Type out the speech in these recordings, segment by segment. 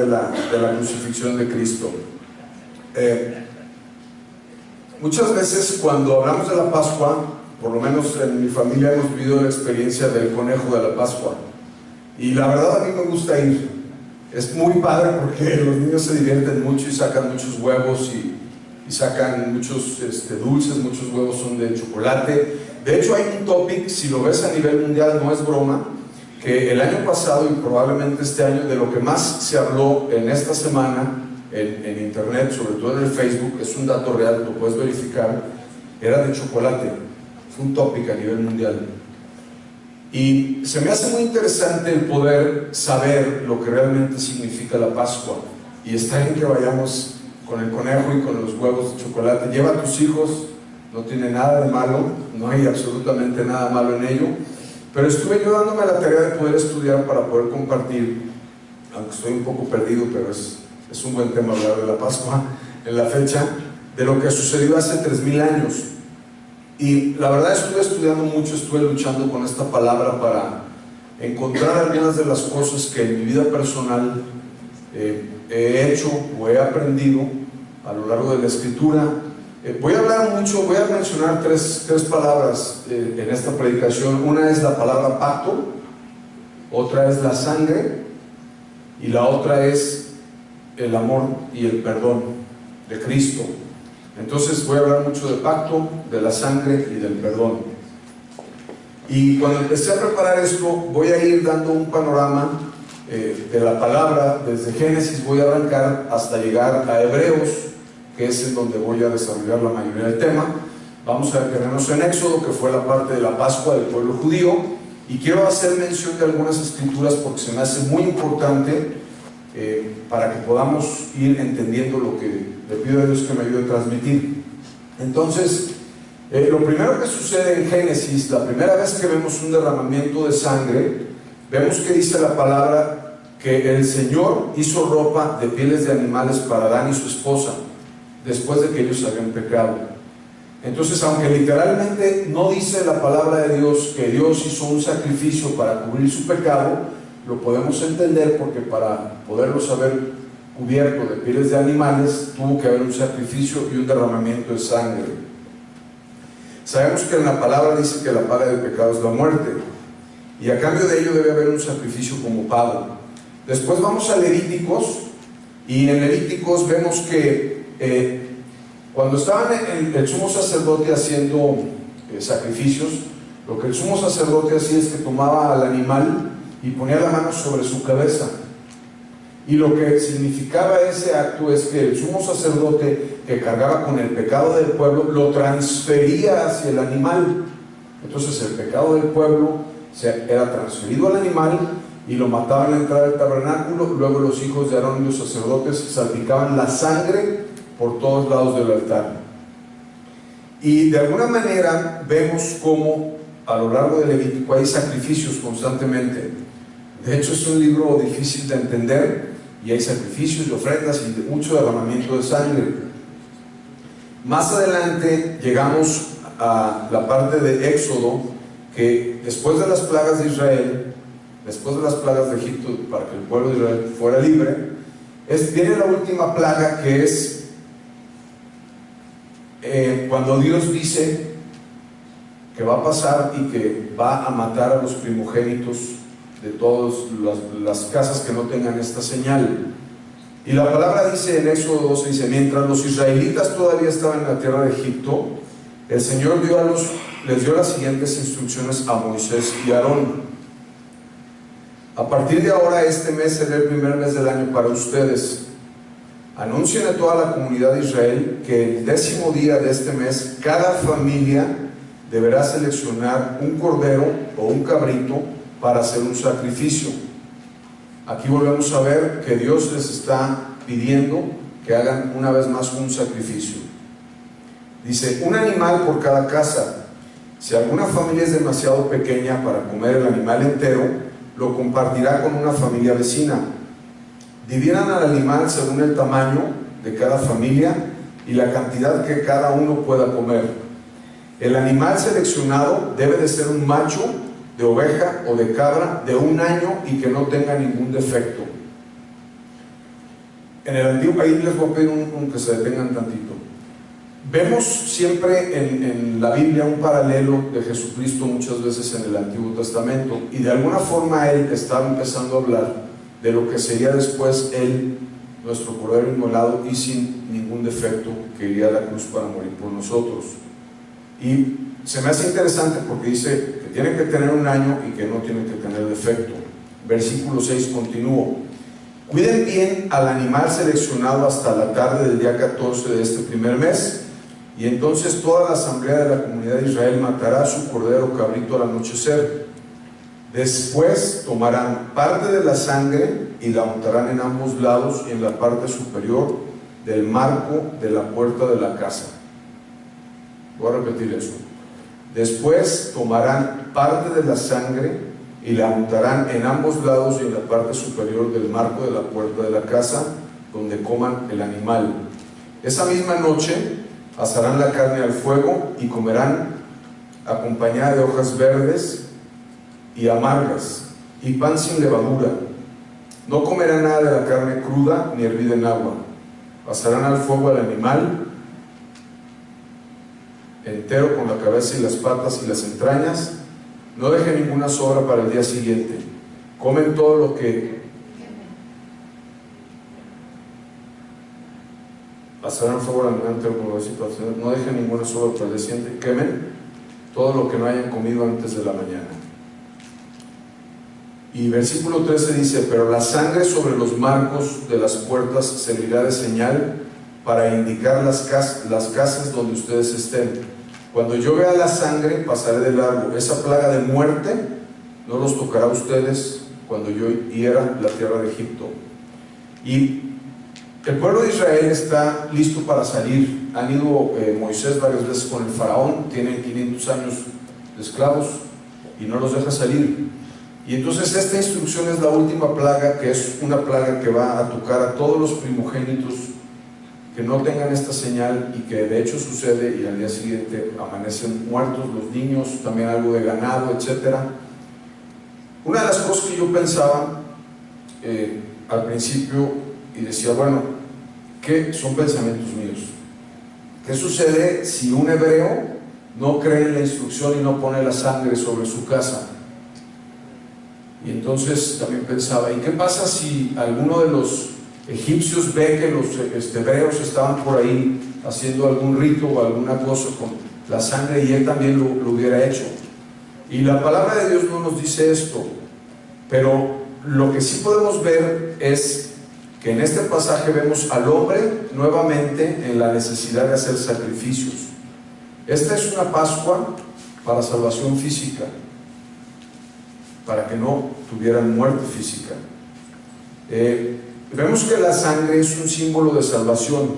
hablar de la crucifixión de Cristo. Muchas veces cuando hablamos de la Pascua, por lo menos en mi familia hemos vivido la experiencia del conejo de la Pascua, y la verdad a mí me gusta ir. Es muy padre porque los niños se divierten mucho y sacan muchos huevos y sacan muchos dulces, muchos huevos son de chocolate. De hecho hay un topic, si lo ves a nivel mundial, no es broma, que el año pasado y probablemente este año, de lo que más se habló en esta semana en internet, sobre todo en el Facebook, es un dato real, lo puedes verificar, era de chocolate. Fue un topic a nivel mundial. Y se me hace muy interesante el poder saber lo que realmente significa la Pascua. Y está bien que vayamos con el conejo y con los huevos de chocolate. Lleva a tus hijos, no tiene nada de malo, no hay absolutamente nada malo en ello. Pero estuve yo dándome la tarea de poder estudiar para poder compartir, aunque estoy un poco perdido, pero es un buen tema hablar de la Pascua en la fecha, de lo que sucedió hace 3000 años. Y la verdad estuve estudiando mucho, estuve luchando con esta palabra para encontrar algunas de las cosas que en mi vida personal he hecho o he aprendido a lo largo de la Escritura. Voy a hablar mucho, voy a mencionar tres palabras en esta predicación. Una es la palabra pacto, otra es la sangre y la otra es el amor y el perdón de Cristo. Entonces voy a hablar mucho del pacto, de la sangre y del perdón. Y cuando empecé a preparar esto, voy a ir dando un panorama de la palabra. Desde Génesis voy a arrancar hasta llegar a Hebreos, que es en donde voy a desarrollar la mayoría del tema. Vamos a detenernos en Éxodo, que fue la parte de la Pascua del pueblo judío, y quiero hacer mención de algunas escrituras porque se me hace muy importante para que podamos ir entendiendo lo que le pido a Dios que me ayude a transmitir. Entonces, lo primero que sucede en Génesis, la primera vez que vemos un derramamiento de sangre, vemos que dice la palabra que el Señor hizo ropa de pieles de animales para Adán y su esposa, después de que ellos habían pecado. Entonces, aunque literalmente no dice la palabra de Dios que Dios hizo un sacrificio para cubrir su pecado, lo podemos entender porque para poderlos haber cubierto de pieles de animales tuvo que haber un sacrificio y un derramamiento de sangre. Sabemos que en la palabra dice que la paga del pecado es la muerte, y a cambio de ello debe haber un sacrificio como pago. Después vamos a Levíticos, y en Levíticos vemos que cuando estaban el sumo sacerdote haciendo sacrificios, lo que el sumo sacerdote hacía es que tomaba al animal y ponía la mano sobre su cabeza. Y lo que significaba ese acto es que el sumo sacerdote que cargaba con el pecado del pueblo lo transfería hacia el animal. Entonces el pecado del pueblo era transferido al animal y lo mataban a la entrada del tabernáculo. Luego los hijos de Aarón y los sacerdotes salpicaban la sangre por todos lados del altar. Y de alguna manera vemos cómo a lo largo del Levítico hay sacrificios constantemente. De hecho es un libro difícil de entender, y hay sacrificios y ofrendas y mucho derramamiento de sangre. Más adelante llegamos a la parte de Éxodo, que después de las plagas de Israel, después de las plagas de Egipto, para que el pueblo de Israel fuera libre, viene la última plaga, que es cuando Dios dice que va a pasar y que va a matar a los primogénitos de todas las casas que no tengan esta señal. Y la palabra dice en Éxodo 12, dice: mientras los israelitas todavía estaban en la tierra de Egipto, el Señor les dio las siguientes instrucciones a Moisés y a Aarón: a partir de ahora este mes será el primer mes del año para ustedes. Anuncien a toda la comunidad de Israel que el 10º día de este mes cada familia deberá seleccionar un cordero o un cabrito para hacer un sacrificio. Aquí volvemos a ver que Dios les está pidiendo que hagan una vez más un sacrificio. Dice: un animal por cada casa. Si alguna familia es demasiado pequeña para comer el animal entero, lo compartirá con una familia vecina. Dividan al animal según el tamaño de cada familia y la cantidad que cada uno pueda comer. El animal seleccionado debe de ser un macho de oveja o de cabra de 1 año y que no tenga ningún defecto. En el antiguo, ahí les voy a pedir que se detengan tantito. Vemos siempre en la Biblia un paralelo de Jesucristo muchas veces en el Antiguo Testamento, y de alguna forma Él estaba empezando a hablar de lo que sería después Él, nuestro Cordero inmolado y sin ningún defecto, que iría a la cruz para morir por nosotros. Y se me hace interesante porque dice que tiene que tener un año y que no tiene que tener defecto. Versículo 6 continúo: cuiden bien al animal seleccionado hasta la tarde del día 14 de este primer mes, y entonces toda la asamblea de la comunidad de Israel matará a su cordero o cabrito al anochecer. Después tomarán parte de la sangre y la untarán en ambos lados y en la parte superior del marco de la puerta de la casa. Voy a repetir eso. Después tomarán parte de la sangre y la untarán en ambos lados y en la parte superior del marco de la puerta de la casa donde coman el animal. Esa misma noche asarán la carne al fuego y comerán acompañada de hojas verdes y amargas y pan sin levadura. No comerán nada de la carne cruda ni hervida en agua. Asarán al fuego al animal entero con la cabeza y las patas y las entrañas. No dejen ninguna sobra para el día siguiente. Comen todo lo que asarán al fuego al animal entero con la cabeza y patas. No dejen ninguna sobra para el día siguiente. Quemen todo lo que no hayan comido antes de la mañana. Y versículo 13 dice: pero la sangre sobre los marcos de las puertas servirá de señal para indicar las casas donde ustedes estén. Cuando yo vea la sangre, pasaré de largo. Esa plaga de muerte no los tocará a ustedes cuando yo hiera la tierra de Egipto. Y el pueblo de Israel está listo para salir. Han ido Moisés varias veces con el faraón, tienen 500 años de esclavos y no los deja salir. Y entonces esta instrucción es la última plaga, que es una plaga que va a tocar a todos los primogénitos que no tengan esta señal, y que de hecho sucede, y al día siguiente amanecen muertos los niños, también algo de ganado, etc. Una de las cosas que yo pensaba al principio, y decía, bueno, ¿qué son pensamientos míos? ¿Qué sucede si un hebreo no cree en la instrucción y no pone la sangre sobre su casa? Y entonces también pensaba, ¿y qué pasa si alguno de los egipcios ve que los hebreos estaban por ahí haciendo algún rito o alguna cosa con la sangre y él también lo hubiera hecho? Y la palabra de Dios no nos dice esto, pero lo que sí podemos ver es que en este pasaje vemos al hombre nuevamente en la necesidad de hacer sacrificios. Esta es una Pascua para salvación física, para que no tuvieran muerte física. Vemos que la sangre es un símbolo de salvación,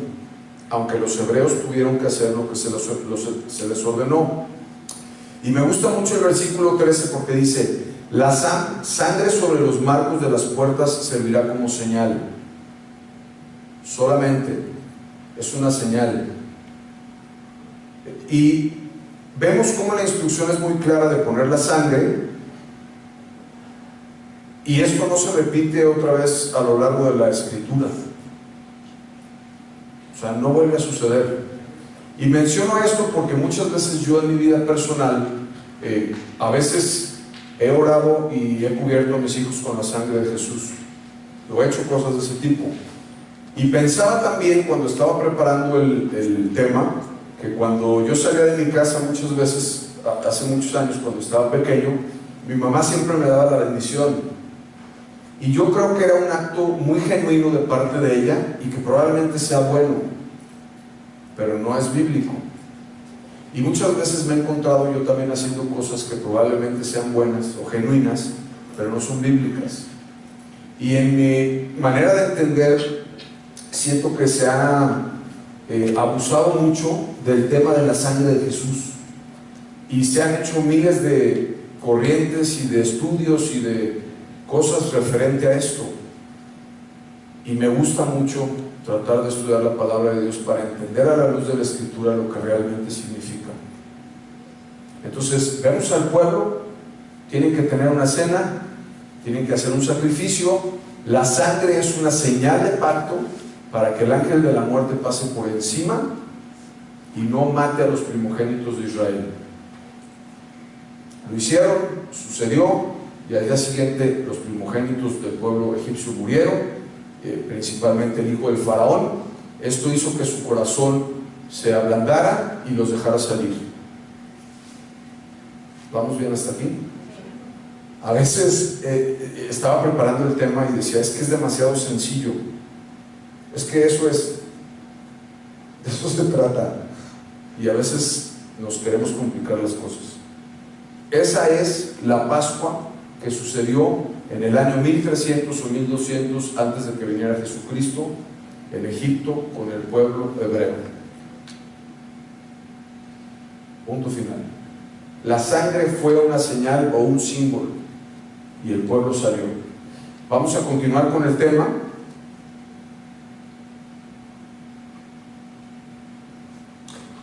aunque los hebreos tuvieron que hacer lo que se les ordenó. Y me gusta mucho el versículo 13 porque dice: la sangre sobre los marcos de las puertas servirá como señal. Solamente es una señal. Y vemos cómo la instrucción es muy clara de poner la sangre. Y esto no se repite otra vez a lo largo de la Escritura. O sea, no vuelve a suceder. Y menciono esto porque muchas veces yo en mi vida personal, a veces he orado y he cubierto a mis hijos con la sangre de Jesús. Lo he hecho cosas de ese tipo. Y pensaba también, cuando estaba preparando el tema, que cuando yo salía de mi casa muchas veces, hace muchos años, cuando estaba pequeño, mi mamá siempre me daba la bendición. Y yo creo que era un acto muy genuino de parte de ella y que probablemente sea bueno, pero no es bíblico. Y muchas veces me he encontrado yo también haciendo cosas que probablemente sean buenas o genuinas, pero no son bíblicas. Y en mi manera de entender, siento que se ha abusado mucho del tema de la sangre de Jesús. Y se han hecho miles de corrientes y de estudios y de cosas referente a esto, y me gusta mucho tratar de estudiar la palabra de Dios para entender a la luz de la Escritura lo que realmente significa. Entonces vemos al pueblo, tienen que tener una cena, tienen que hacer un sacrificio, la sangre es una señal de pacto, para que el ángel de la muerte pase por encima y no mate a los primogénitos de Israel. Lo hicieron, sucedió, y al día siguiente los primogénitos del pueblo egipcio murieron, principalmente el hijo del faraón. Esto hizo que su corazón se ablandara y los dejara salir. ¿Vamos bien hasta aquí? A veces estaba preparando el tema y decía, es que es demasiado sencillo, es que de eso se trata, y a veces nos queremos complicar las cosas. Esa es la Pascua que sucedió en el año 1300 o 1200 antes de que viniera Jesucristo en Egipto con el pueblo hebreo. Punto final. La sangre fue una señal o un símbolo y el pueblo salió. Vamos a continuar con el tema.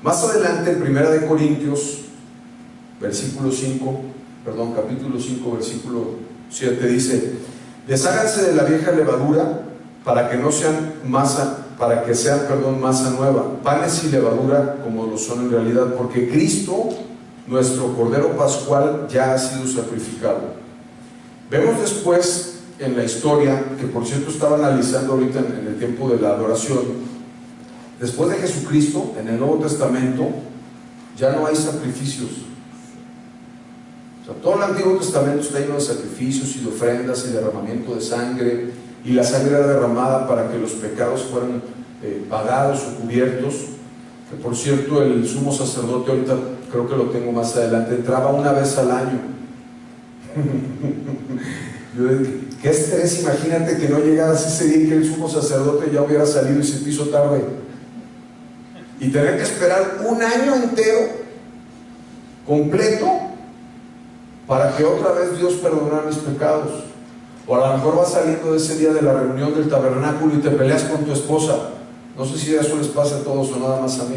Más adelante en 1 Corintios capítulo 5, versículo 7 dice: desháganse de la vieja levadura para que sean masa nueva, panes y levadura como lo son en realidad, porque Cristo, nuestro Cordero Pascual, ya ha sido sacrificado. Vemos después en la historia, que por cierto estaba analizando ahorita en el tiempo de la adoración, después de Jesucristo, en el Nuevo Testamento, ya no hay sacrificios. O sea, todo el Antiguo Testamento está lleno de sacrificios y de ofrendas y derramamiento de sangre, y la sangre era derramada para que los pecados fueran pagados o cubiertos. Que por cierto, el sumo sacerdote, ahorita creo que lo tengo más adelante, entraba una vez al año. Qué estrés, imagínate que no llegaras ese día y que el sumo sacerdote ya hubiera salido y se te hizo tarde, y tener que esperar un año entero completo para que otra vez Dios perdonara mis pecados. O a lo mejor vas saliendo de ese día de la reunión del tabernáculo y te peleas con tu esposa. No sé si eso les pasa a todos o nada más a mí.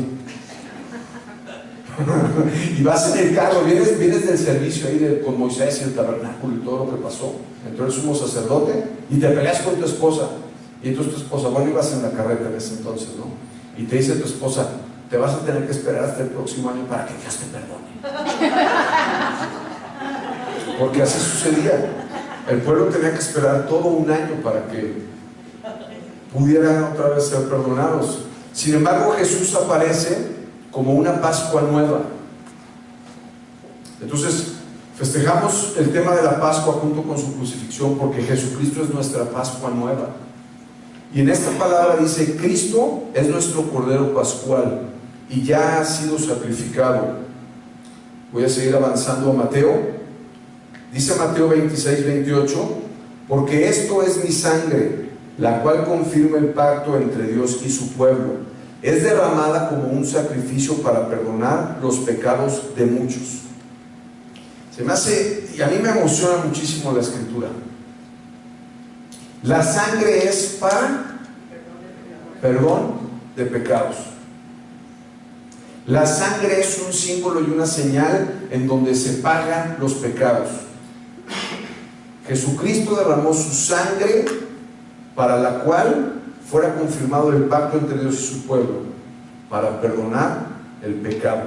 Y vas en el carro, vienes del servicio ahí con Moisés y el tabernáculo y todo lo que pasó. Entró el sumo sacerdote y te peleas con tu esposa. Y entonces tu esposa, bueno, ibas en la carreta en ese entonces, ¿no? Y te dice tu esposa, te vas a tener que esperar hasta el próximo año para que Dios te perdone. Porque así sucedía. El pueblo tenía que esperar todo un año para que pudieran otra vez ser perdonados. Sin embargo, Jesús aparece como una Pascua nueva. Entonces, festejamos el tema de la Pascua junto con su crucifixión, porque Jesucristo es nuestra Pascua nueva. Y en esta palabra dice: Cristo es nuestro Cordero Pascual y ya ha sido sacrificado. Voy a seguir avanzando a Mateo. Dice Mateo 26, 28: porque esto es mi sangre, la cual confirma el pacto entre Dios y su pueblo. Es derramada como un sacrificio para perdonar los pecados de muchos. Se me hace, y a mí me emociona muchísimo la escritura. La sangre es para perdón de pecados. La sangre es un símbolo y una señal en donde se pagan los pecados. Jesucristo derramó su sangre para la cual fuera confirmado el pacto entre Dios y su pueblo, para perdonar el pecado.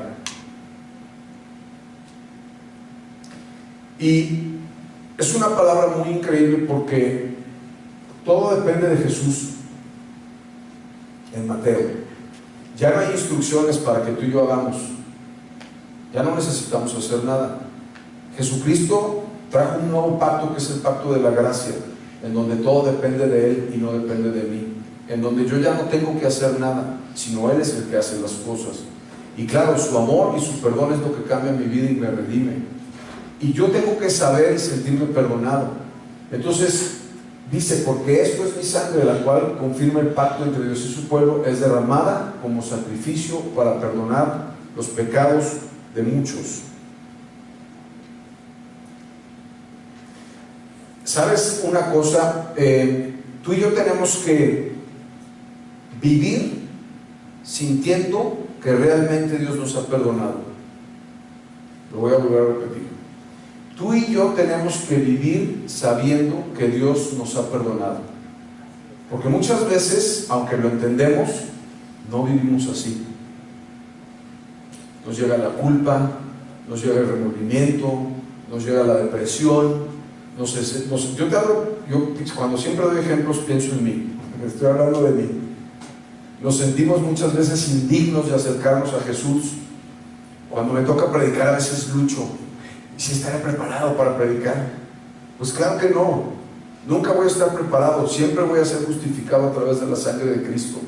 Y es una palabra muy increíble porque todo depende de Jesús. En Mateo ya no hay instrucciones para que tú y yo hagamos, ya no necesitamos hacer nada. Jesucristo trajo un nuevo pacto, que es el pacto de la gracia, en donde todo depende de Él y no depende de mí, en donde yo ya no tengo que hacer nada, sino Él es el que hace las cosas. Y claro, su amor y su perdón es lo que cambia mi vida y me redime, y yo tengo que saber y sentirme perdonado. Entonces dice: porque esto es mi sangre, la cual confirma el pacto entre Dios y su pueblo, es derramada como sacrificio para perdonar los pecados de muchos. ¿Sabes una cosa? Tú y yo tenemos que vivir sintiendo que realmente Dios nos ha perdonado. Lo voy a volver a repetir. Tú y yo tenemos que vivir sabiendo que Dios nos ha perdonado. Porque muchas veces, aunque lo entendemos, no vivimos así. Nos llega la culpa, nos llega el remordimiento, nos llega la depresión. Yo cuando siempre doy ejemplos pienso en mí, estoy hablando de mí. Nos sentimos muchas veces indignos de acercarnos a Jesús. Cuando me toca predicar, a veces lucho. ¿Y si estaré preparado para predicar? Pues claro que no. Nunca voy a estar preparado. Siempre voy a ser justificado a través de la sangre de Cristo.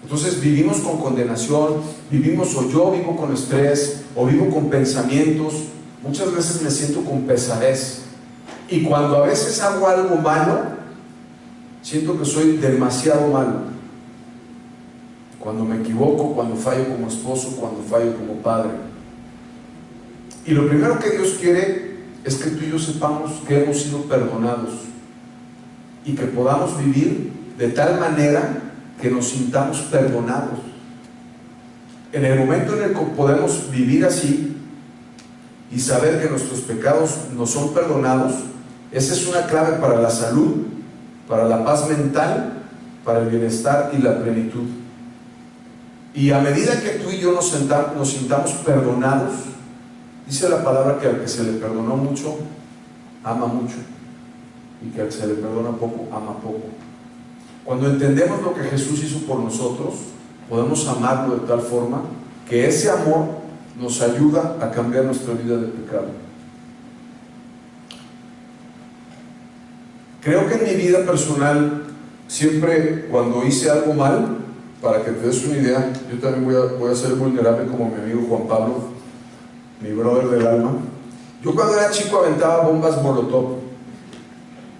Entonces vivimos con condenación, o yo vivo con estrés, o vivo con pensamientos. Muchas veces me siento con pesadez. Y cuando a veces hago algo malo, siento que soy demasiado malo. Cuando me equivoco, cuando fallo como esposo, cuando fallo como padre. Y lo primero que Dios quiere es que tú y yo sepamos que hemos sido perdonados y que podamos vivir de tal manera que nos sintamos perdonados. En el momento en el que podemos vivir así y saber que nuestros pecados nos son perdonados, esa es una clave para la salud, para la paz mental, para el bienestar y la plenitud. Y a medida que tú y yo nos sintamos perdonados, dice la palabra que al que se le perdonó mucho, ama mucho, y que al que se le perdona poco, ama poco. Cuando entendemos lo que Jesús hizo por nosotros, podemos amarlo de tal forma que ese amor nos ayuda a cambiar nuestra vida de pecado. Creo que en mi vida personal, siempre cuando hice algo mal, para que te des una idea, yo también voy a ser vulnerable como mi amigo Juan Pablo, mi brother del alma. Yo cuando era chico aventaba bombas Molotov.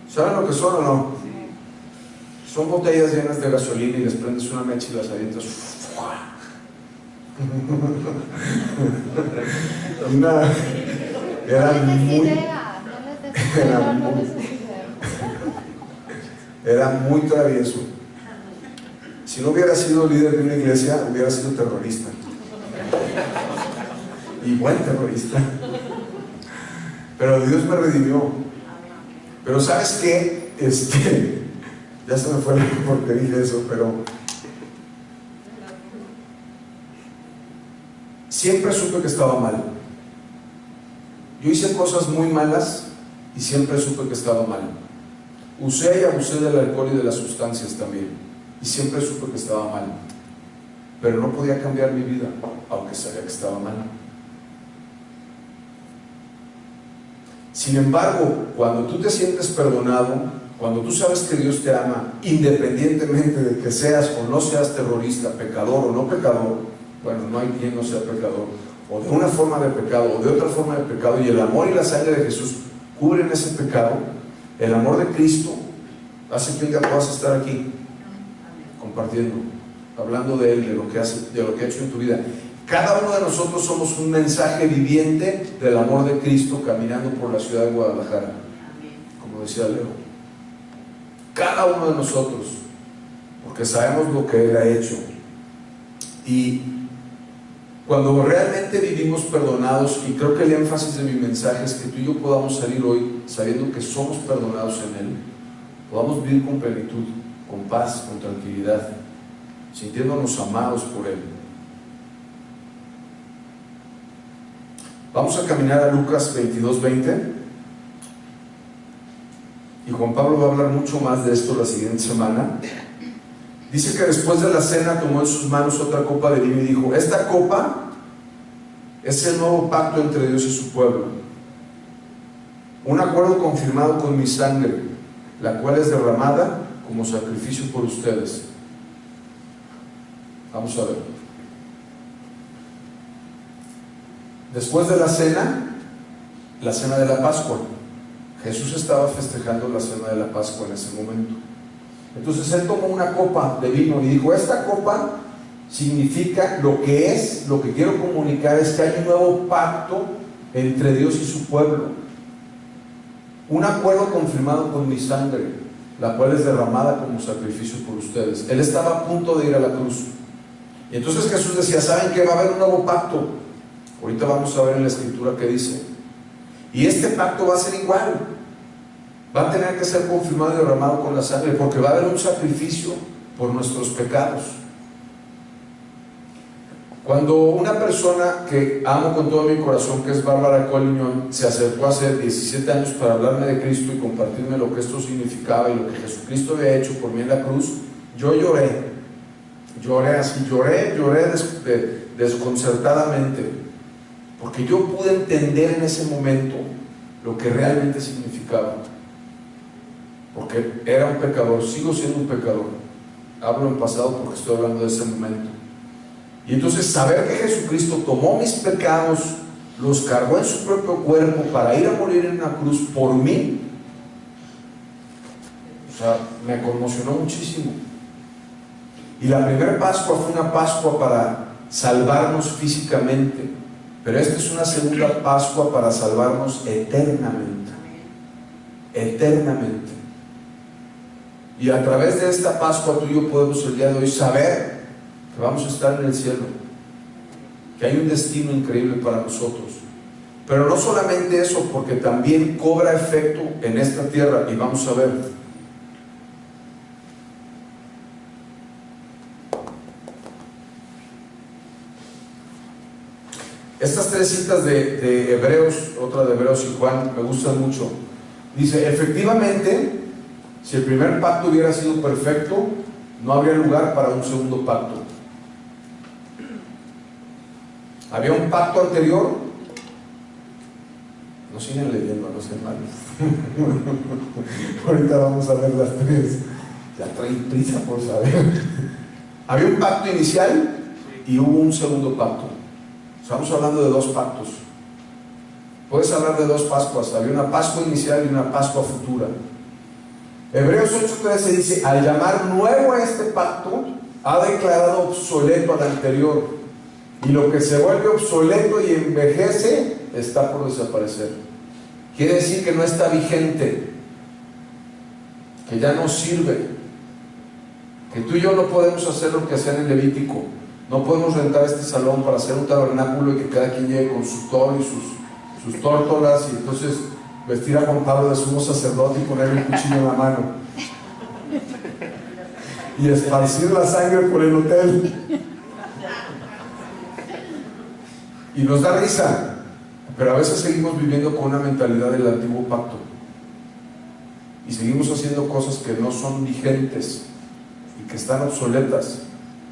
¿Saben lo que son o no? Son botellas llenas de gasolina y les prendes una mecha y las avientas. Era muy travieso. Si no hubiera sido líder de una iglesia, hubiera sido terrorista. Y buen terrorista. Pero Dios me redimió. Pero ¿sabes qué? Ya se me fue porque dije eso, pero siempre supe que estaba mal. Yo hice cosas muy malas y siempre supe que estaba mal. Usé y abusé del alcohol y de las sustancias también. Y siempre supe que estaba mal, pero no podía cambiar mi vida, aunque sabía que estaba mal. Sin embargo, cuando tú te sientes perdonado, cuando tú sabes que Dios te ama, independientemente de que seas o no seas terrorista, pecador o no pecador, bueno, no hay quien no sea pecador, o de una forma de pecado o de otra forma de pecado, y el amor y la sangre de Jesús cubren ese pecado, el amor de Cristo hace que un día puedas estar aquí compartiendo, hablando de Él, de lo que ha hecho en tu vida. Cada uno de nosotros somos un mensaje viviente del amor de Cristo caminando por la ciudad de Guadalajara, como decía Leo. Cada uno de nosotros, porque sabemos lo que Él ha hecho. Y cuando realmente vivimos perdonados, y creo que el énfasis de mi mensaje es que tú y yo podamos salir hoy sabiendo que somos perdonados en Él, podamos vivir con plenitud, con paz, con tranquilidad, sintiéndonos amados por Él. Vamos a caminar a Lucas 22:20, y Juan Pablo va a hablar mucho más de esto la siguiente semana. Dice que después de la cena tomó en sus manos otra copa de vino y dijo: esta copa es el nuevo pacto entre Dios y su pueblo, un acuerdo confirmado con mi sangre, la cual es derramada como sacrificio por ustedes. Vamos a ver. Después de la cena de la Pascua, Jesús estaba festejando la cena de la Pascua en ese momento. Entonces Él tomó una copa de vino y dijo: esta copa significa lo que quiero comunicar es que hay un nuevo pacto entre Dios y su pueblo, un acuerdo confirmado con mi sangre, la cual es derramada como sacrificio por ustedes. Él estaba a punto de ir a la cruz, y entonces Jesús decía: ¿saben qué? Va a haber un nuevo pacto. Ahorita vamos a ver en la escritura qué dice. Y este pacto va a ser igual. va a tener que ser confirmado y derramado con la sangre, porque va a haber un sacrificio por nuestros pecados. Cuando una persona que amo con todo mi corazón, que es Bárbara Collignon, se acercó hace 17 años para hablarme de Cristo y compartirme lo que esto significaba y lo que Jesucristo había hecho por mí en la cruz, yo lloré así, lloré desconcertadamente, porque yo pude entender en ese momento lo que realmente significaba, porque era un pecador, sigo siendo un pecador, hablo en pasado porque estoy hablando de ese momento. Y entonces saber que Jesucristo tomó mis pecados, los cargó en su propio cuerpo para ir a morir en una cruz por mí, o sea, me conmocionó muchísimo. Y la primera Pascua fue una Pascua para salvarnos físicamente, pero esta es una segunda Pascua para salvarnos eternamente. Eternamente. Y a través de esta Pascua tú y yo podemos el día de hoy saber que vamos a estar en el cielo, que hay un destino increíble para nosotros. Pero no solamente eso, porque también cobra efecto en esta tierra, y vamos a ver. Estas tres citas de Hebreos, otra de Hebreos y Juan, me gustan mucho. Dice, efectivamente, si el primer pacto hubiera sido perfecto, no habría lugar para un segundo pacto. Había un pacto anterior. No siguen leyendo, no sean malos. Ahorita vamos a ver las tres. Ya traen prisa por saber. Había un pacto inicial y hubo un segundo pacto. Estamos hablando de dos pactos. Puedes hablar de dos Pascuas. Había una Pascua inicial y una Pascua futura. Hebreos 8:13 dice, al llamar nuevo a este pacto, ha declarado obsoleto al anterior, y lo que se vuelve obsoleto y envejece está por desaparecer. Quiere decir que no está vigente, que ya no sirve, que tú y yo no podemos hacer lo que hacían en Levítico. No podemos rentar este salón para hacer un tabernáculo y que cada quien llegue con su toro y sus tórtolas, y entonces vestir a Juan Pablo de sumo sacerdote y ponerle un cuchillo en la mano y esparcir la sangre por el hotel. Y nos da risa, pero a veces seguimos viviendo con una mentalidad del antiguo pacto y seguimos haciendo cosas que no son vigentes y que están obsoletas.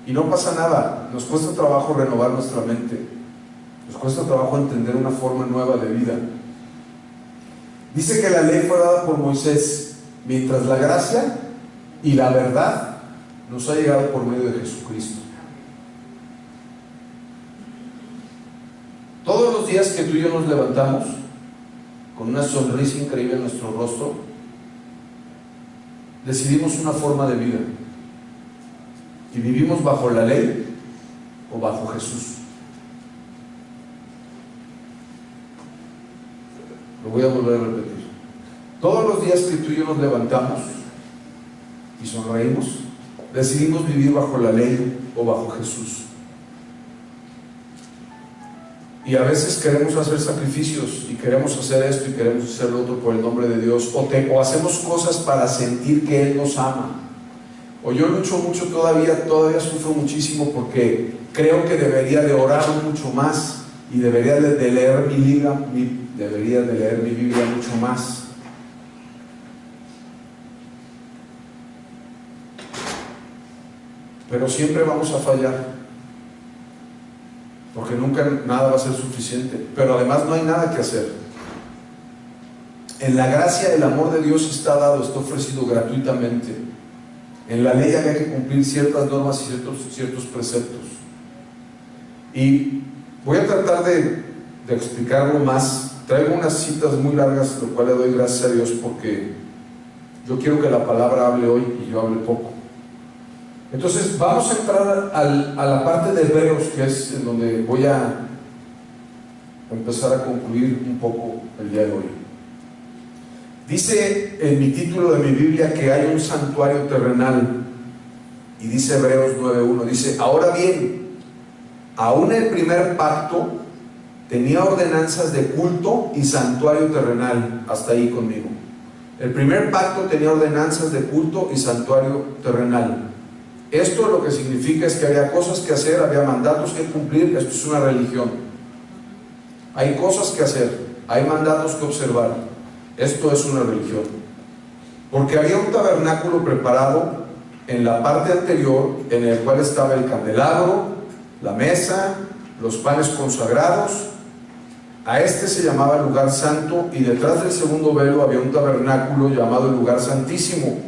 Y no pasa nada, nos cuesta trabajo renovar nuestra mente, nos cuesta trabajo entender una forma nueva de vida. Dice que la ley fue dada por Moisés, mientras la gracia y la verdad nos ha llegado por medio de Jesucristo. Todos los días que tú y yo nos levantamos con una sonrisa increíble en nuestro rostro, decidimos una forma de vida. Y vivimos bajo la ley o bajo Jesús. Lo voy a volver a repetir. Todos los días que tú y yo nos levantamos y sonreímos, decidimos vivir bajo la ley o bajo Jesús. Y a veces queremos hacer sacrificios y queremos hacer esto y queremos hacer lo otro por el nombre de Dios, o hacemos cosas para sentir que Él nos ama. O yo lucho mucho todavía sufro muchísimo porque creo que debería de orar mucho más y debería de leer mi Biblia mucho más. Pero siempre vamos a fallar, porque nunca nada va a ser suficiente. Pero además no hay nada que hacer. En la gracia, el amor de Dios está dado, está ofrecido gratuitamente. En la ley había que cumplir ciertas normas y ciertos preceptos. Y voy a tratar de explicarlo más. Traigo unas citas muy largas, lo cual le doy gracias a Dios, porque yo quiero que la palabra hable hoy y yo hable poco. Entonces vamos a entrar a la parte de Hebreos, que es en donde voy a empezar a concluir un poco el día de hoy. Dice en mi título de mi Biblia que hay un santuario terrenal, y dice Hebreos 9:1, dice, ahora bien, aún el primer pacto tenía ordenanzas de culto y santuario terrenal. Hasta ahí conmigo. El primer pacto tenía ordenanzas de culto y santuario terrenal. Esto lo que significa es que había cosas que hacer, había mandatos que cumplir. Esto es una religión. Hay cosas que hacer, hay mandatos que observar. Esto es una religión. Porque había un tabernáculo preparado en la parte anterior, en el cual estaba el candelabro, la mesa, los panes consagrados. A este se llamaba lugar santo, y detrás del segundo velo había un tabernáculo llamado el lugar santísimo,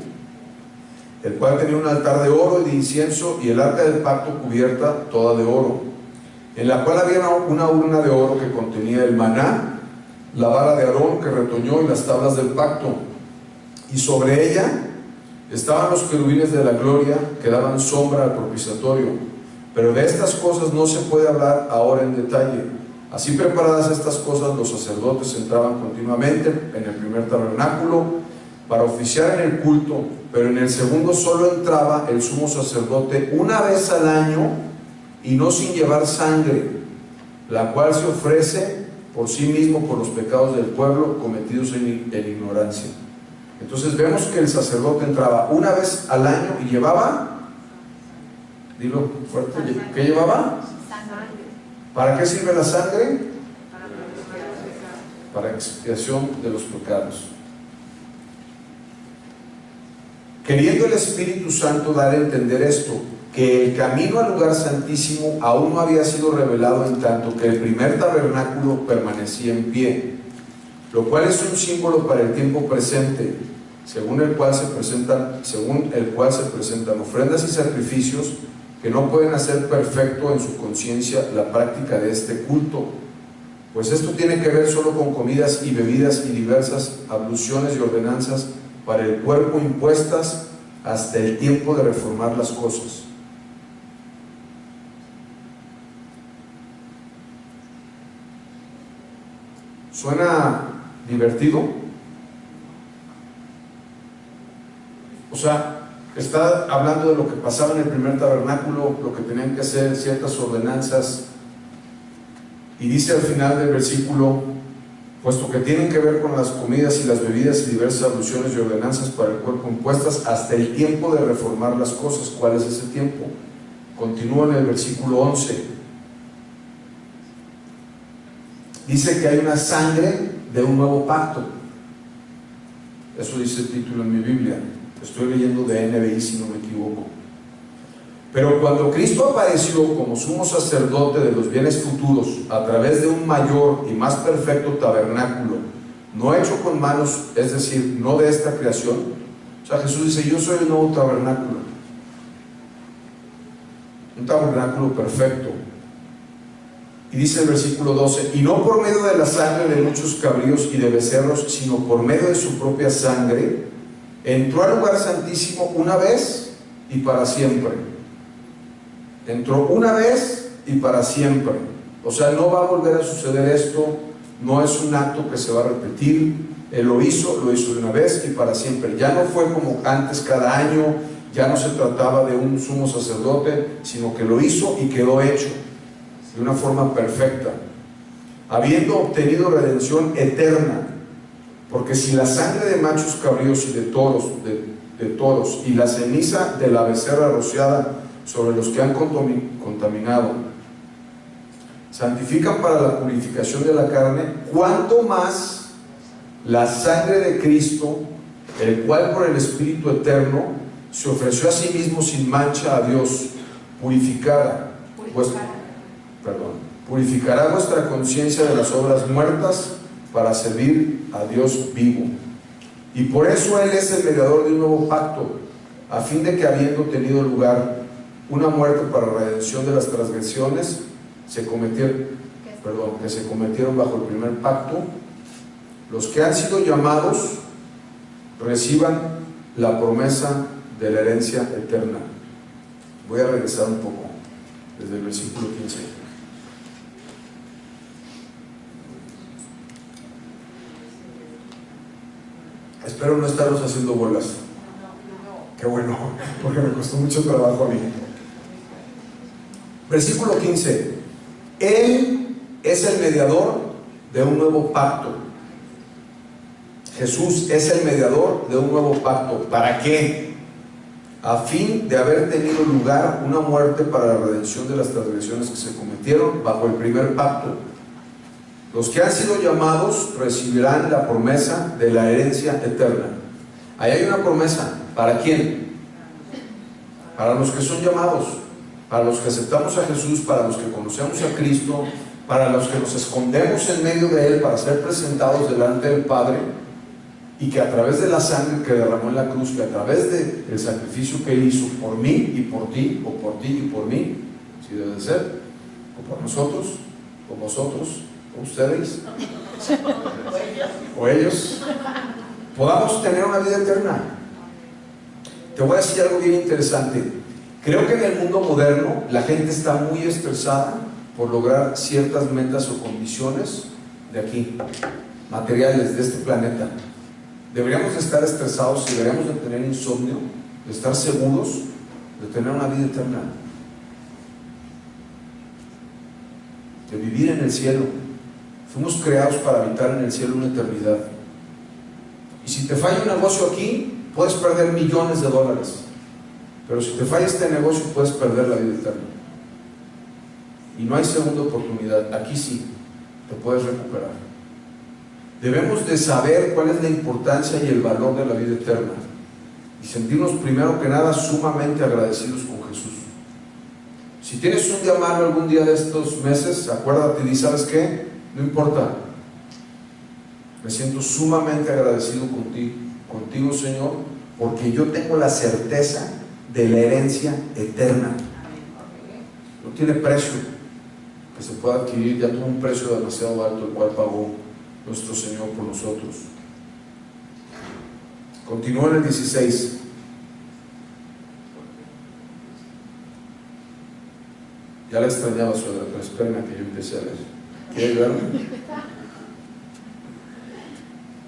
el cual tenía un altar de oro y de incienso, y el arca del pacto cubierta toda de oro, en la cual había una urna de oro que contenía el maná, la vara de Aarón que retoñó y las tablas del pacto, y sobre ella estaban los querubines de la gloria que daban sombra al propiciatorio. Pero de estas cosas no se puede hablar ahora en detalle. Así preparadas estas cosas, los sacerdotes entraban continuamente en el primer tabernáculo para oficiar en el culto, pero en el segundo solo entraba el sumo sacerdote una vez al año, y no sin llevar sangre, la cual se ofrece por sí mismo por los pecados del pueblo cometidos en ignorancia. Entonces vemos que el sacerdote entraba una vez al año y llevaba, dilo fuerte, ¿qué llevaba? ¿Para qué sirve la sangre? Para expiación de los pecados. Queriendo el Espíritu Santo dar a entender esto, que el camino al lugar santísimo aún no había sido revelado, en tanto que el primer tabernáculo permanecía en pie, lo cual es un símbolo para el tiempo presente, según el cual se presentan ofrendas y sacrificios que no pueden hacer perfecto en su conciencia la práctica de este culto, pues esto tiene que ver solo con comidas y bebidas y diversas abluciones y ordenanzas para el cuerpo impuestas hasta el tiempo de reformar las cosas. ¿Suena divertido? O sea, está hablando de lo que pasaba en el primer tabernáculo, lo que tenían que hacer, ciertas ordenanzas, y dice al final del versículo: puesto que tienen que ver con las comidas y las bebidas y diversas alusiones y ordenanzas para el cuerpo impuestas hasta el tiempo de reformar las cosas. ¿Cuál es ese tiempo? Continúa en el versículo 11. Dice que hay una sangre de un nuevo pacto. Eso dice el título en mi Biblia. Estoy leyendo de NBI si no me equivoco. Pero cuando Cristo apareció como sumo sacerdote de los bienes futuros a través de un mayor y más perfecto tabernáculo, no hecho con manos, es decir, no de esta creación. O sea, Jesús dice: yo soy el nuevo tabernáculo, un tabernáculo perfecto. Y dice el versículo 12: y no por medio de la sangre de muchos cabríos y de becerros, sino por medio de su propia sangre, entró al lugar santísimo una vez y para siempre. Entró una vez y para siempre. O sea, no va a volver a suceder esto, no es un acto que se va a repetir. Él lo hizo de una vez y para siempre. Ya no fue como antes cada año, ya no se trataba de un sumo sacerdote, sino que lo hizo y quedó hecho de una forma perfecta, habiendo obtenido redención eterna. Porque si la sangre de machos cabríos y de toros y la ceniza de la becerra rociada sobre los que han contaminado santifican para la purificación de la carne, cuánto más la sangre de Cristo, el cual por el Espíritu eterno se ofreció a sí mismo sin mancha a Dios, purificará vuestra conciencia de las obras muertas para servir a Dios vivo. Y por eso Él es el mediador de un nuevo pacto, a fin de que, habiendo tenido lugar una muerte para redención de las transgresiones que se cometieron bajo el primer pacto, los que han sido llamados reciban la promesa de la herencia eterna. Voy a regresar un poco desde el versículo 15. Espero no estaros haciendo bolas. Qué bueno, porque me costó mucho trabajo a mí. Versículo 15. Él es el mediador de un nuevo pacto. Jesús es el mediador de un nuevo pacto. ¿Para qué? A fin de haber tenido lugar una muerte para la redención de las transgresiones que se cometieron bajo el primer pacto. Los que han sido llamados recibirán la promesa de la herencia eterna. Ahí hay una promesa. ¿Para quién? Para los que son llamados, para los que aceptamos a Jesús, para los que conocemos a Cristo, para los que nos escondemos en medio de Él para ser presentados delante del Padre, y que a través de la sangre que derramó en la cruz, que a través del sacrificio que Él hizo por mí y por ti, o por ti y por mí, si debe de ser, o por nosotros, o vosotros, o ustedes, o ellos, podamos tener una vida eterna. Te voy a decir algo bien interesante. Creo que en el mundo moderno la gente está muy estresada por lograr ciertas metas o condiciones de aquí, materiales de este planeta. Deberíamos de estar estresados y deberíamos de tener insomnio, de estar seguros de tener una vida eterna, de vivir en el cielo. Fuimos creados para habitar en el cielo una eternidad. Y si te falla un negocio aquí, puedes perder millones de dólares, pero si te falla este negocio, puedes perder la vida eterna. Y no hay segunda oportunidad. Aquí sí, te puedes recuperar. Debemos de saber cuál es la importancia y el valor de la vida eterna y sentirnos primero que nada sumamente agradecidos con Jesús. Si tienes un día malo algún día de estos meses, acuérdate y di, ¿sabes qué? No importa, me siento sumamente agradecido contigo, Señor, porque yo tengo la certeza de la herencia eterna. No tiene precio que se pueda adquirir, ya tuvo un precio demasiado alto el cual pagó nuestro Señor por nosotros. Continúa en el 16. Ya la extrañaba, suegra, pero espérenme que yo empiece a leer. ¿Quiere verlo?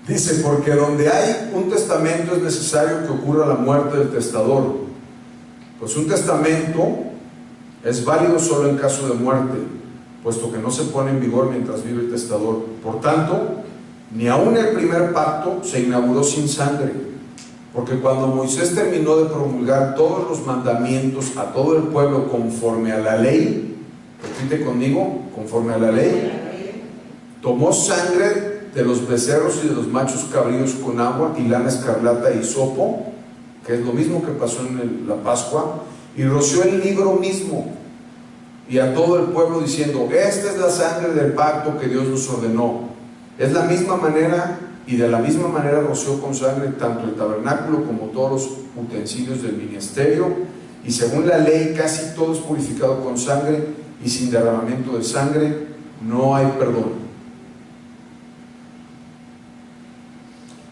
Dice, porque donde hay un testamento es necesario que ocurra la muerte del testador, pues un testamento es válido solo en caso de muerte, puesto que no se pone en vigor mientras vive el testador. Por tanto, ni aun el primer pacto se inauguró sin sangre, porque cuando Moisés terminó de promulgar todos los mandamientos a todo el pueblo conforme a la ley, repite conmigo, conforme a la ley, tomó sangre de los becerros y de los machos cabríos con agua y lana escarlata y hisopo, que es lo mismo que pasó en la Pascua, y roció el libro mismo y a todo el pueblo diciendo, esta es la sangre del pacto que Dios nos ordenó. Es la misma manera, y de la misma manera roció con sangre tanto el tabernáculo como todos los utensilios del ministerio, y según la ley casi todo es purificado con sangre, y sin derramamiento de sangre no hay perdón.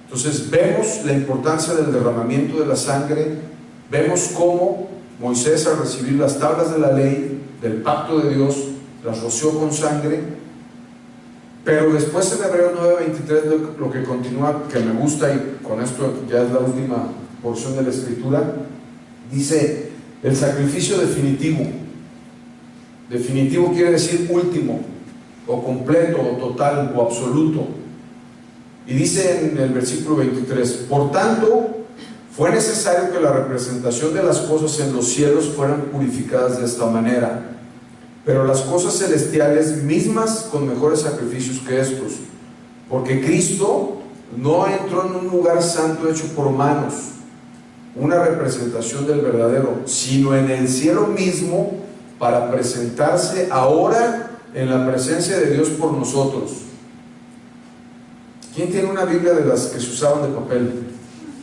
Entonces vemos la importancia del derramamiento de la sangre, vemos cómo Moisés, al recibir las tablas de la ley del pacto de Dios, las roció con sangre. Pero después en Hebreos 9:23 lo que continúa, que me gusta, y con esto ya es la última porción de la escritura, dice el sacrificio definitivo. Definitivo quiere decir último, o completo, o total, o absoluto. Y dice en el versículo 23, por tanto, fue necesario que la representación de las cosas en los cielos fueran purificadas de esta manera, pero las cosas celestiales mismas con mejores sacrificios que estos, porque Cristo no entró en un lugar santo hecho por manos, una representación del verdadero, sino en el cielo mismo, para presentarse ahora en la presencia de Dios por nosotros. ¿Quién tiene una Biblia de las que se usaban de papel?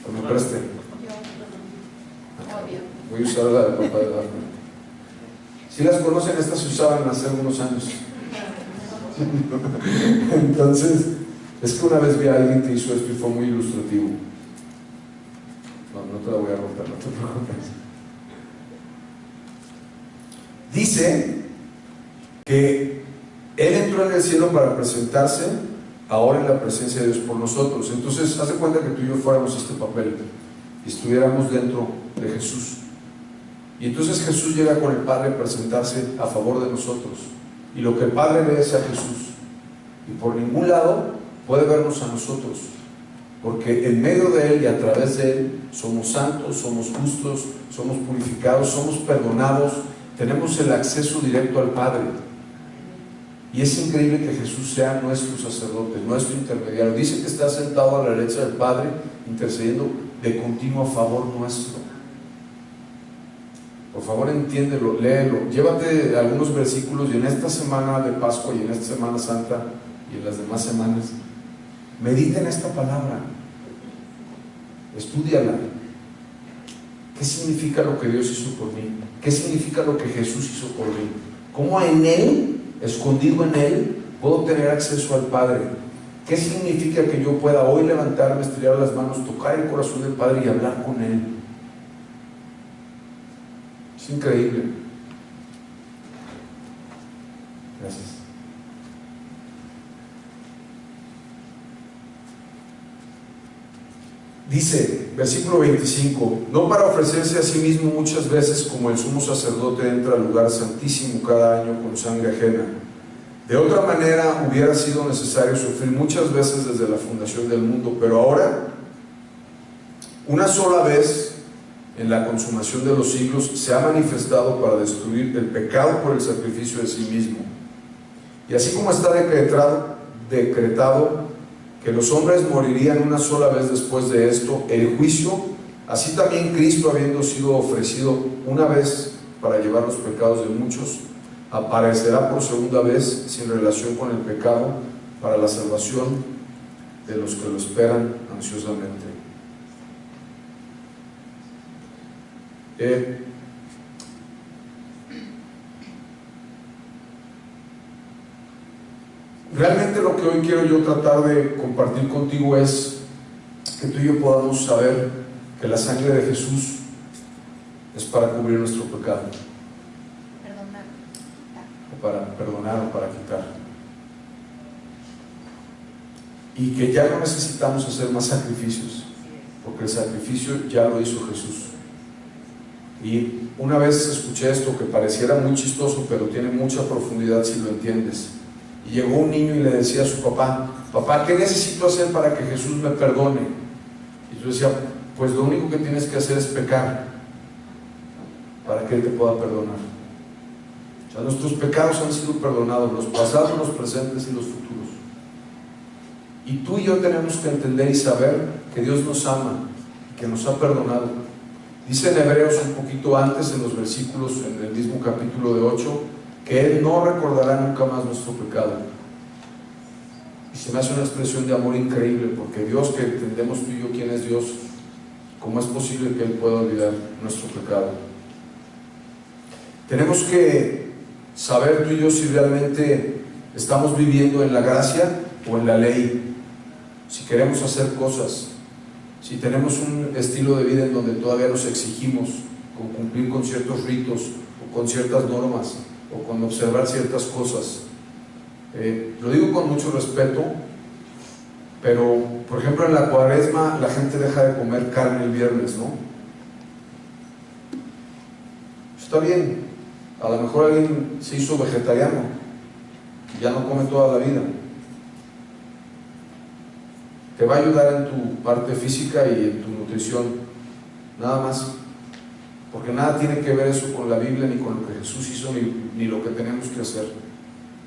Que me preste. Voy a usar la de papá de Dafne. Si las conocen, estas se usaban hace algunos años. Entonces, es que una vez vi a alguien que hizo esto y fue muy ilustrativo. No te la voy a romper, no te preocupes. Dice que Él entró en el cielo para presentarse ahora en la presencia de Dios por nosotros. Entonces, haz de cuenta que tú y yo fuéramos este papel y estuviéramos dentro de Jesús. Y entonces Jesús llega con el Padre a presentarse a favor de nosotros. Y lo que el Padre ve es a Jesús. Y por ningún lado puede vernos a nosotros, porque en medio de Él y a través de Él somos santos, somos justos, somos purificados, somos perdonados, tenemos el acceso directo al Padre. Y es increíble que Jesús sea nuestro sacerdote, nuestro intermediario. Dice que está sentado a la derecha del Padre, intercediendo de continuo a favor nuestro. Por favor, entiéndelo, léelo, llévate algunos versículos y en esta semana de Pascua y en esta Semana Santa y en las demás semanas, medita en esta palabra, estúdiala. ¿Qué significa lo que Dios hizo por mí? ¿Qué significa lo que Jesús hizo por mí? ¿Cómo en Él, escondido en Él, puedo tener acceso al Padre? ¿Qué significa que yo pueda hoy levantarme, estirar las manos, tocar el corazón del Padre y hablar con Él? Es increíble. Gracias. Dice, versículo 25, no para ofrecerse a sí mismo muchas veces como el sumo sacerdote entra al lugar santísimo cada año con sangre ajena. De otra manera hubiera sido necesario sufrir muchas veces desde la fundación del mundo, pero ahora, una sola vez en la consumación de los siglos, se ha manifestado para destruir el pecado por el sacrificio de sí mismo. Y así como está decretado que los hombres morirían una sola vez después de esto, el juicio, así también Cristo, habiendo sido ofrecido una vez para llevar los pecados de muchos, aparecerá por segunda vez sin relación con el pecado para la salvación de los que lo esperan ansiosamente. Realmente lo que hoy quiero yo tratar de compartir contigo es que tú y yo podamos saber que la sangre de Jesús es para cubrir nuestro pecado, o para perdonar o para quitar, y que ya no necesitamos hacer más sacrificios, porque el sacrificio ya lo hizo Jesús. Y una vez escuché esto que pareciera muy chistoso, pero tiene mucha profundidad si lo entiendes. Y llegó un niño y le decía a su papá: papá, ¿qué necesito hacer para que Jesús me perdone? Y yo decía: pues lo único que tienes que hacer es pecar para que Él te pueda perdonar. O sea, nuestros pecados han sido perdonados, los pasados, los presentes y los futuros. Y tú y yo tenemos que entender y saber que Dios nos ama, que nos ha perdonado. Dice en Hebreos un poquito antes, en los versículos, en el mismo capítulo de 8, que Él no recordará nunca más nuestro pecado. Y se me hace una expresión de amor increíble, porque Dios, que entendemos tú y yo quién es Dios, ¿cómo es posible que Él pueda olvidar nuestro pecado? Tenemos que saber tú y yo si realmente estamos viviendo en la gracia o en la ley, si queremos hacer cosas, si tenemos un estilo de vida en donde todavía nos exigimos con cumplir con ciertos ritos o con ciertas normas o con observar ciertas cosas. Lo digo con mucho respeto, pero por ejemplo en la Cuaresma la gente deja de comer carne el viernes, ¿no? Está bien, a lo mejor alguien se hizo vegetariano y ya no come toda la vida. Te va a ayudar en tu parte física y en tu nutrición, nada más, porque nada tiene que ver eso con la Biblia, ni con lo que Jesús hizo, ni lo que tenemos que hacer.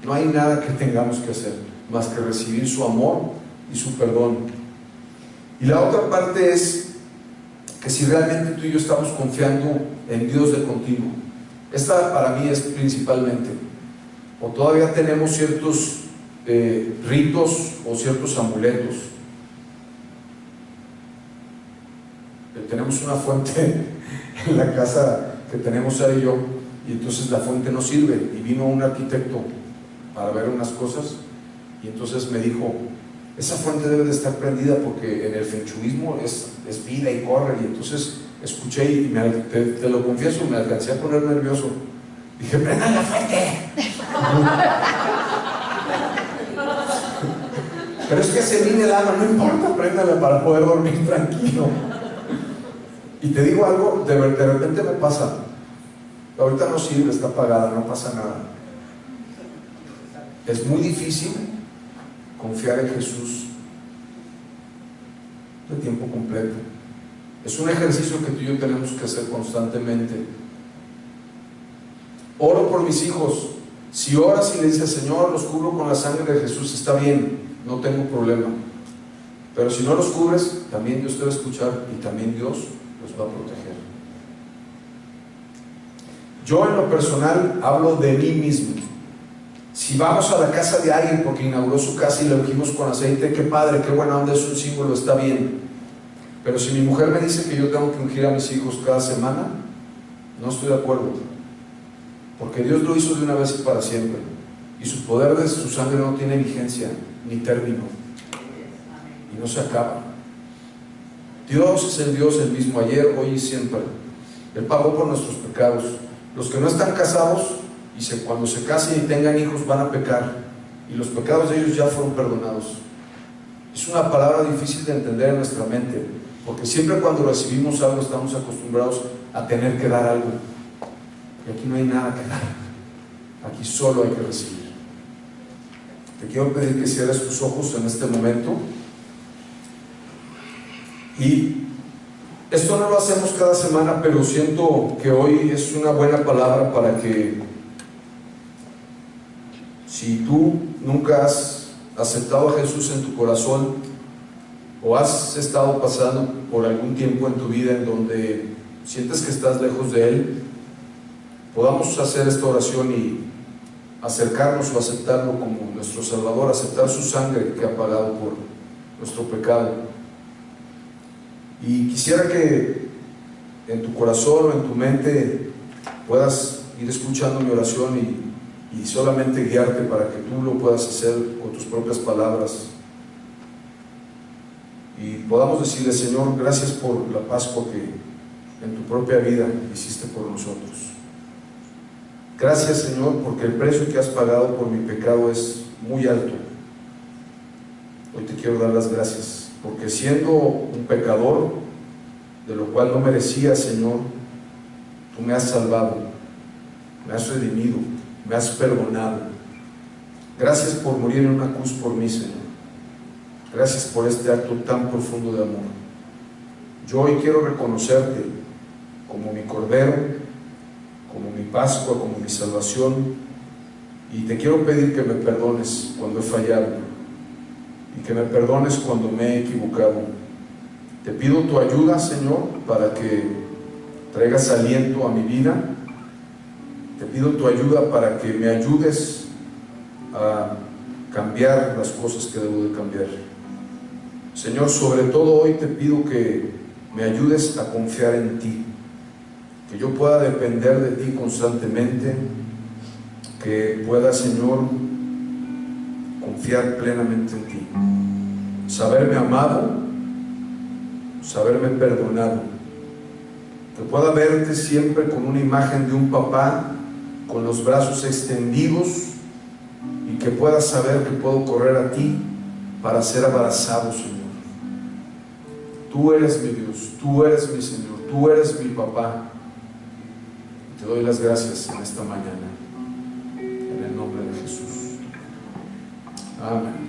No hay nada que tengamos que hacer más que recibir su amor y su perdón. Y la otra parte es que si realmente tú y yo estamos confiando en Dios de continuo. Esta para mí es principalmente, o todavía tenemos ciertos ritos o ciertos amuletos. Tenemos una fuente en la casa que tenemos él y yo, y entonces la fuente no sirve, y vino un arquitecto para ver unas cosas, y entonces me dijo: esa fuente debe de estar prendida porque en el fenchuismo es vida y corre. Y entonces escuché y te lo confieso, me alcancé a poner nervioso. Dije: ¡prendan la fuente! Pero es que se viene el alma, no importa, préndala para poder dormir tranquilo. Y te digo algo, de repente me pasa, ahorita no sirve, está apagada, no pasa nada. Es muy difícil confiar en Jesús tiempo completo. Es un ejercicio que tú y yo tenemos que hacer constantemente. Oro por mis hijos. Si oras y le dices, Señor, los cubro con la sangre de Jesús, está bien, no tengo problema. Pero si no los cubres, también Dios te va a escuchar y también Dios los va a proteger. Yo en lo personal hablo de mí mismo. Si vamos a la casa de alguien porque inauguró su casa y le ungimos con aceite, qué padre, qué buena onda, es un símbolo, está bien. Pero si mi mujer me dice que yo tengo que ungir a mis hijos cada semana, no estoy de acuerdo. Porque Dios lo hizo de una vez y para siempre. Y su poder de su sangre no tiene vigencia ni término. Y no se acaba. Dios es el Dios el mismo ayer, hoy y siempre. Él pagó por nuestros pecados. Los que no están casados cuando se casen y tengan hijos van a pecar, y los pecados de ellos ya fueron perdonados. Es una palabra difícil de entender en nuestra mente, porque siempre cuando recibimos algo estamos acostumbrados a tener que dar algo, y aquí no hay nada que dar, aquí solo hay que recibir. Te quiero pedir que cierres tus ojos en este momento, y esto no lo hacemos cada semana, pero siento que hoy es una buena palabra para que, si tú nunca has aceptado a Jesús en tu corazón, o has estado pasando por algún tiempo en tu vida en donde sientes que estás lejos de Él, podamos hacer esta oración y acercarnos o aceptarlo como nuestro Salvador, aceptar su sangre que ha pagado por nuestro pecado. Y quisiera que en tu corazón o en tu mente puedas ir escuchando mi oración y solamente guiarte para que tú lo puedas hacer con tus propias palabras y podamos decirle: Señor, gracias por la Pascua que en tu propia vida hiciste por nosotros. Gracias, Señor, porque el precio que has pagado por mi pecado es muy alto. Hoy te quiero dar las gracias, porque siendo un pecador, de lo cual no merecía, Señor, tú me has salvado, me has redimido, me has perdonado. Gracias por morir en una cruz por mí, Señor. Gracias por este acto tan profundo de amor. Yo hoy quiero reconocerte como mi Cordero, como mi Pascua, como mi salvación, y te quiero pedir que me perdones cuando he fallado y que me perdones cuando me he equivocado. Te pido tu ayuda, Señor, para que traigas aliento a mi vida. Te pido tu ayuda para que me ayudes a cambiar las cosas que debo de cambiar. Señor, sobre todo hoy te pido que me ayudes a confiar en ti, que yo pueda depender de ti constantemente, que pueda, Señor, confiar plenamente en ti, saberme amado, saberme perdonado, que pueda verte siempre con una imagen de un papá con los brazos extendidos, y que pueda saber que puedo correr a ti para ser abrazado, Señor. Tú eres mi Dios, tú eres mi Señor, tú eres mi papá. Te doy las gracias en esta mañana, en el nombre de Jesús. Amén.